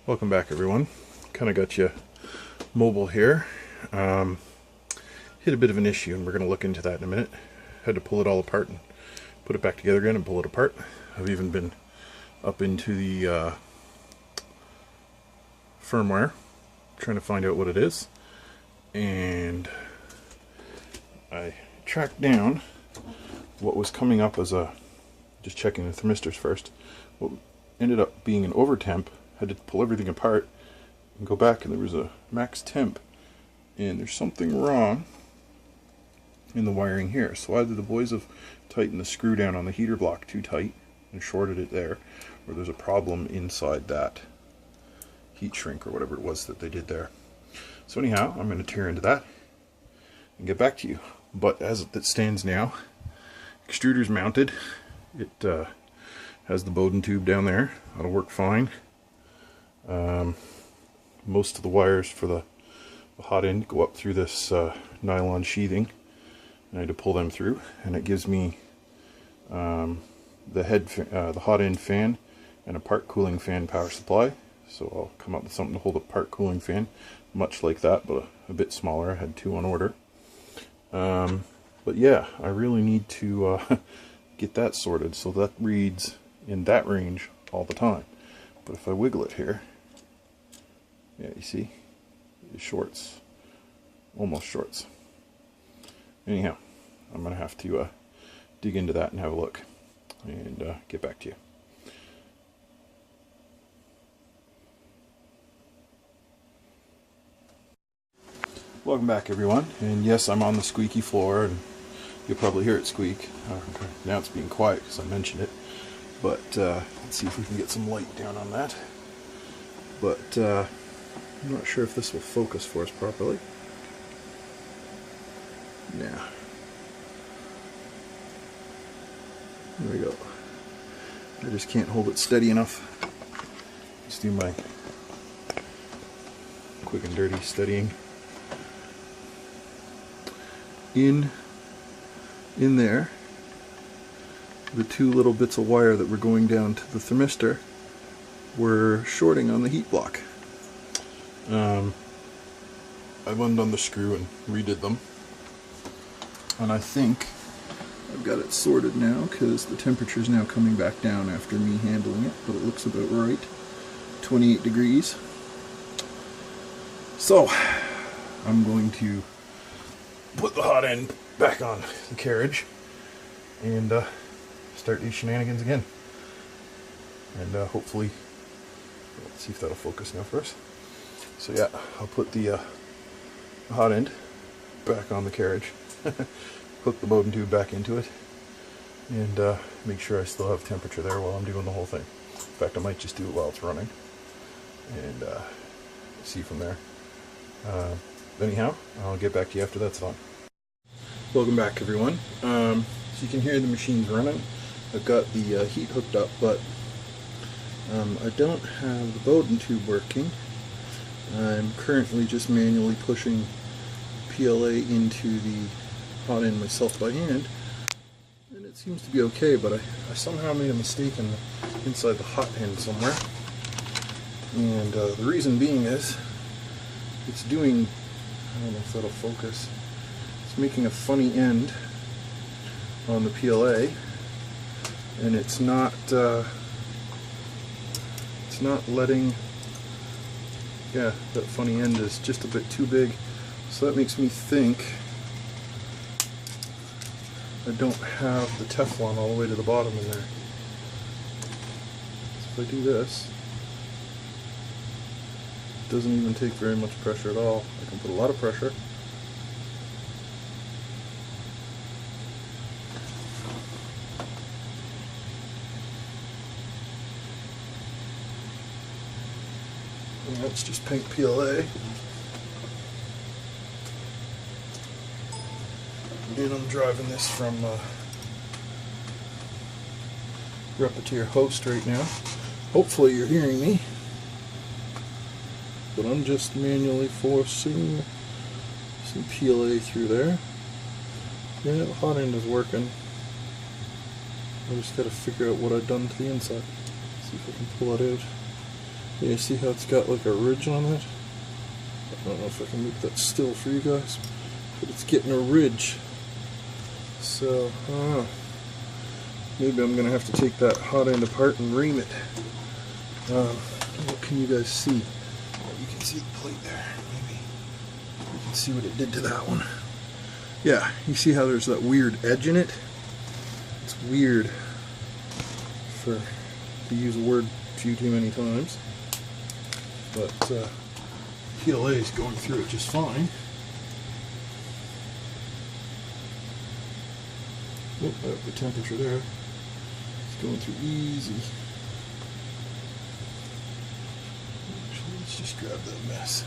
Welcome back, everyone. Kind of got you mobile here. Hit a bit of an issue, and we're going to look into that in a minute. Had to pull it all apart and put it back together again and pull it apart. I've even been up into the firmware trying to find out what it is, and I tracked down what was coming up as a, just checking the thermistors first, what ended up being an over temp. Had to pull everything apart and go back, and there was a max temp, and there's something wrong in the wiring here. So either the boys have tightened the screw down on the heater block too tight and shorted it there, or there's a problem inside that heat shrink or whatever it was that they did there. So anyhow, I'm going to tear into that and get back to you. But as it stands now, extruder's mounted. It has the Bowden tube down there. That'll work fine. Most of the wires for the hot end go up through this nylon sheathing, and I had to pull them through, and it gives me the hot end fan and a part cooling fan power supply. So I'll come up with something to hold a part cooling fan, much like that, but a bit smaller. I had two on order. But yeah, I really need to get that sorted so that reads in that range all the time. But if I wiggle it here, yeah, you see, it shorts, almost shorts. Anyhow, I'm going to have to dig into that and have a look and get back to you. Welcome back, everyone, and yes, I'm on the squeaky floor, and you'll probably hear it squeak. Now it's being quiet because I mentioned it, but let's see if we can get some light down on that. But I'm not sure if this will focus for us properly. Yeah. There we go. I just can't hold it steady enough. Let's do my quick and dirty steadying. In there, the two little bits of wire that were going down to the thermistor were shorting on the heat block. I undone the screw and redid them, and I think I've got it sorted now because the temperature is now coming back down after me handling it, but it looks about right, 28 degrees. So I'm going to put the hot end back on the carriage and start these shenanigans again, and hopefully, let's see if that'll focus now for us. So yeah, I'll put the hot end back on the carriage, hook the Bowden tube back into it, and make sure I still have temperature there while I'm doing the whole thing. In fact, I might just do it while it's running and see from there. Anyhow, I'll get back to you after that's done. Welcome back, everyone. So you can hear the machine's running. I've got the heat hooked up, but I don't have the Bowden tube working. I'm currently just manually pushing PLA into the hot end myself by hand, and it seems to be okay, but I somehow made a mistake inside the hot end somewhere, and the reason being is it's doing, I don't know if that'll focus, it's making a funny end on the PLA, and it's not letting, yeah, that funny end is just a bit too big, so that makes me think I don't have the Teflon all the way to the bottom in there. So if I do this, it doesn't even take very much pressure at all. I can put a lot of pressure. And that's just pink PLA. And I'm driving this from Repetier host right now. Hopefully you're hearing me. But I'm just manually forcing some PLA through there. Yeah, the hot end is working. I just got to figure out what I've done to the inside. See if I can pull it out. You see how it's got like a ridge on it? I don't know if I can make that still for you guys, but it's getting a ridge. So, I don't know. Maybe I'm going to have to take that hot end apart and ream it. What can you guys see? You can see the plate there. Maybe you can see what it did to that one. Yeah, you see how there's that weird edge in it? It's weird to use a word a few too many times. But PLA is going through it just fine. Oh, I have the temperature there. It's going through easy. Actually, let's just grab that mess.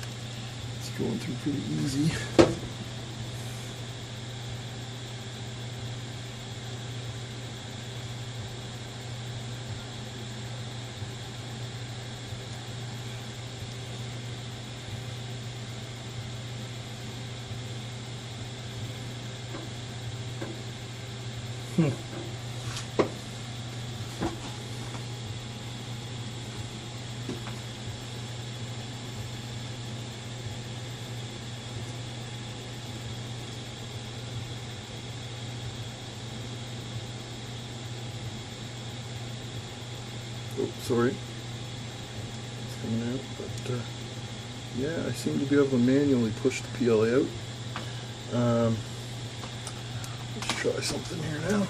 It's going through pretty easy. Oh, sorry. It's coming out, but yeah, I seem to be able to manually push the PLA out. Let's try something here now.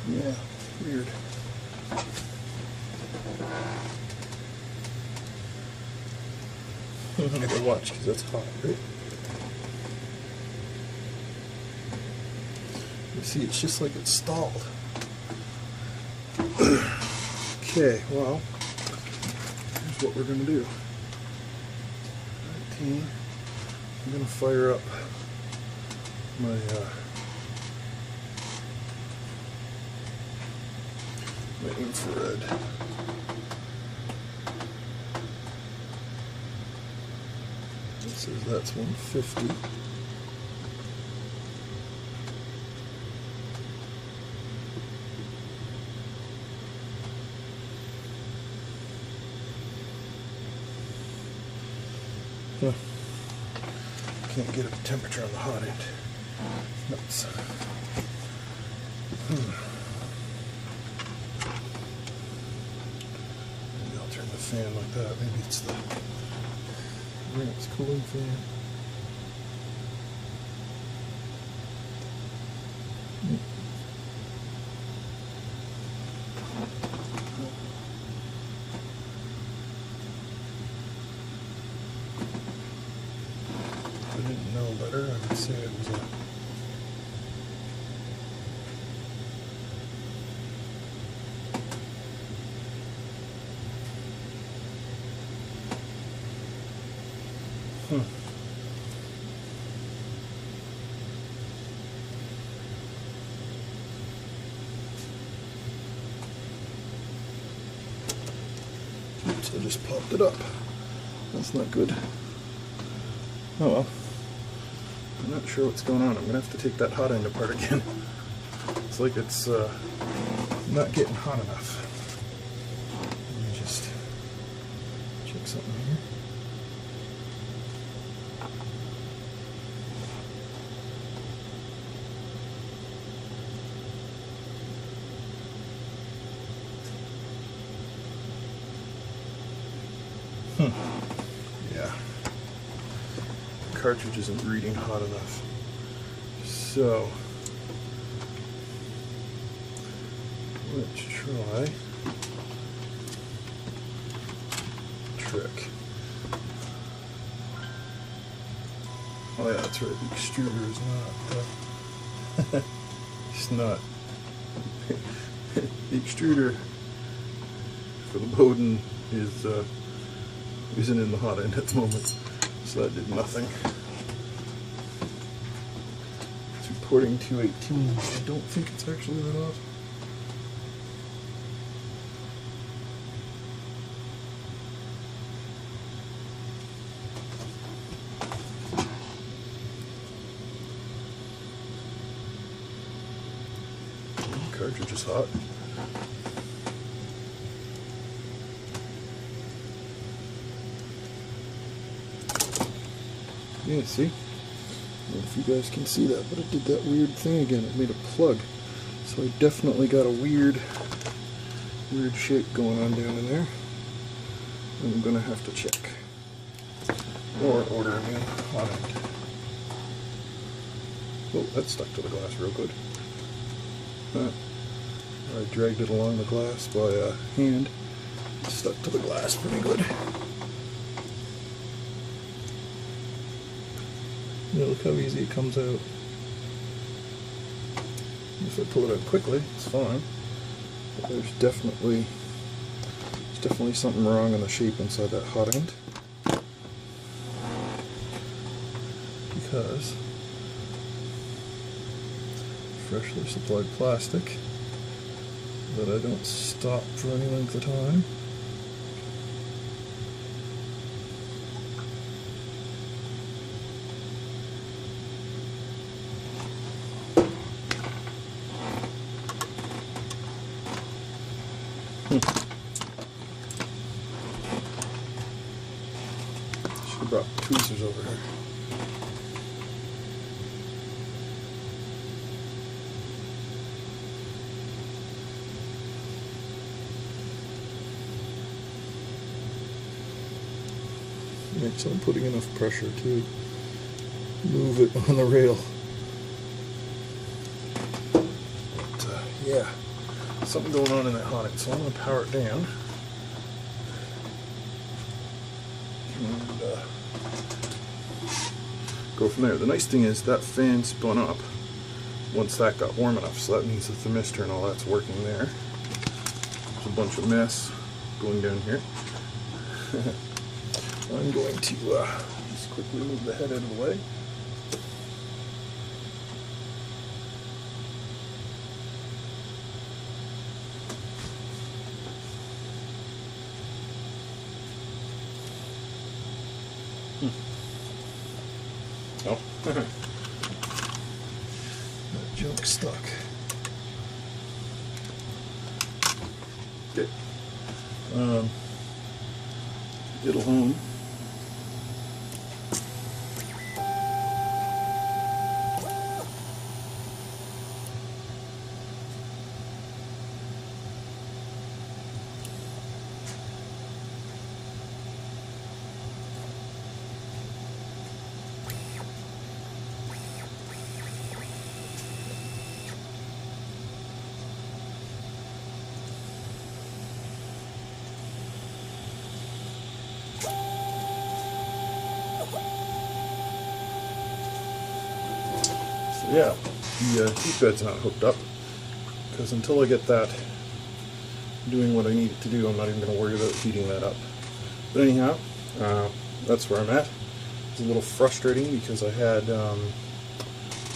Yeah, weird. I gotta watch because that's hot, right? You see, it's just like it's stalled. Okay, well, here's what we're gonna do. 19. I'm gonna fire up my infrared. It says that's 150. Huh. Can't get a temperature on the hot end. Nuts. Turn the fan like that. Maybe it's the ramps cooling fan. If I didn't know better, I would say it was a Oops, I just popped it up. That's not good. Oh well. I'm not sure what's going on. I'm going to have to take that hot end apart again. It's like it's not getting hot enough. Let me just check something here. Yeah. The cartridge isn't reading hot enough. So, let's try trick. Oh yeah, that's right, the extruder is not, it's not, the extruder for the Bowden is, isn't in the hot end at the moment, so that did nothing. It's reporting 218, I don't think it's actually that hot. Cartridge is hot. Yeah, see? I don't know if you guys can see that, but it did that weird thing again. It made a plug. So I definitely got a weird shape going on down in there. I'm gonna have to check. Or order a new hot end. Oh, that stuck to the glass real good. I dragged it along the glass by hand. It stuck to the glass pretty good. Yeah, look how easy it comes out. If I pull it out quickly, it's fine. But there's definitely something wrong in the shape inside that hot end. Because freshly supplied plastic that I don't stop for any length of time. Should have brought tweezers over here. So I'm putting enough pressure to move it on the rail. But, yeah, something going on in that hot end, so I'm going to power it down. And go from there. The nice thing is that fan spun up once that got warm enough, so that means the thermistor and all that's working there. There's a bunch of mess going down here. I'm going to just quickly move the head out of the way. Oh. That junk stuck. Okay. It'll home. Yeah, the heat bed's not hooked up, because until I get that doing what I need it to do, I'm not even going to worry about heating that up. But anyhow, that's where I'm at. It's a little frustrating because I had a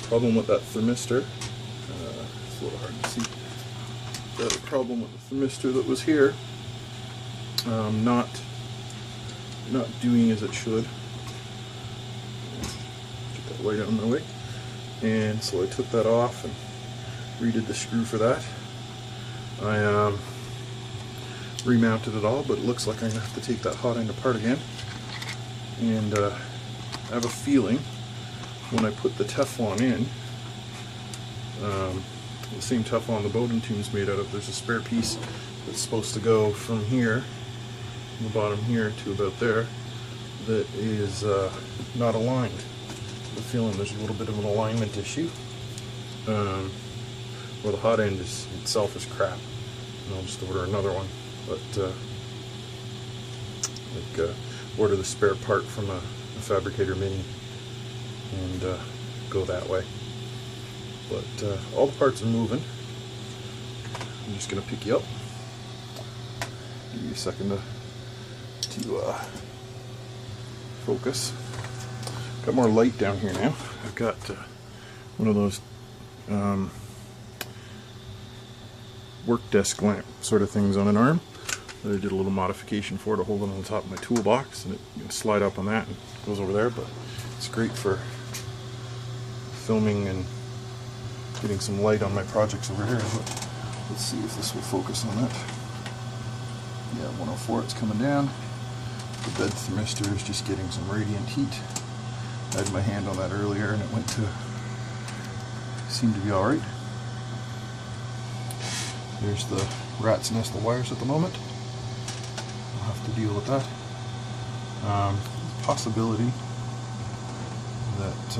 problem with that thermistor. It's a little hard to see. I had a problem with the thermistor that was here, not doing as it should. Get that light out of my way. And so I took that off and redid the screw for that. I remounted it all, but it looks like I'm going to have to take that hot end apart again. And I have a feeling when I put the Teflon in, the same Teflon the Bowden tube's made out of, there's a spare piece that's supposed to go from here, from the bottom here to about there, that is not aligned. The feeling there's a little bit of an alignment issue. Well, the hot end itself is crap, and I'll just order another one. But like order the spare part from a fabricator mini and go that way. But all the parts are moving. I'm just going to pick you up. Give you a second to focus. Got more light down here now. I've got one of those work desk lamp sort of things on an arm that I did a little modification for to hold it on top of my toolbox, and it, you can slide up on that and it goes over there. But it's great for filming and getting some light on my projects over here. But let's see if this will focus on that. Yeah, 104, it's coming down. The bed thermistor is just getting some radiant heat. I had my hand on that earlier and it went to, seemed to be alright. There's the rat's nest of wires at the moment. I'll have to deal with that. Possibility that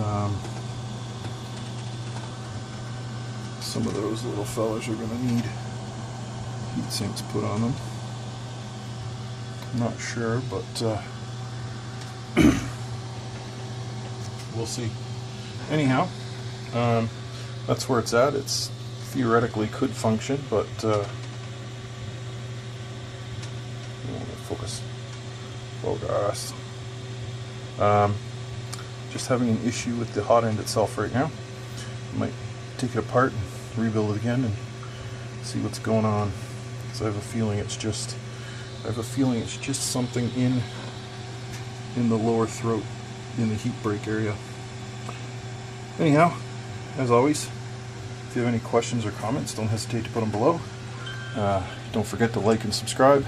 some of those little fellas are going to need heat sinks put on them. I'm not sure, but we'll see. Anyhow, that's where it's at. It's theoretically could function, but focus. Focus. Just having an issue with the hot end itself right now. I might take it apart and rebuild it again and see what's going on. Because I have a feeling it's just something in the lower throat, in the heat break area. Anyhow, as always, if you have any questions or comments, don't hesitate to put them below. Don't forget to like and subscribe,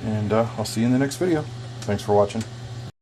and I'll see you in the next video. Thanks for watching.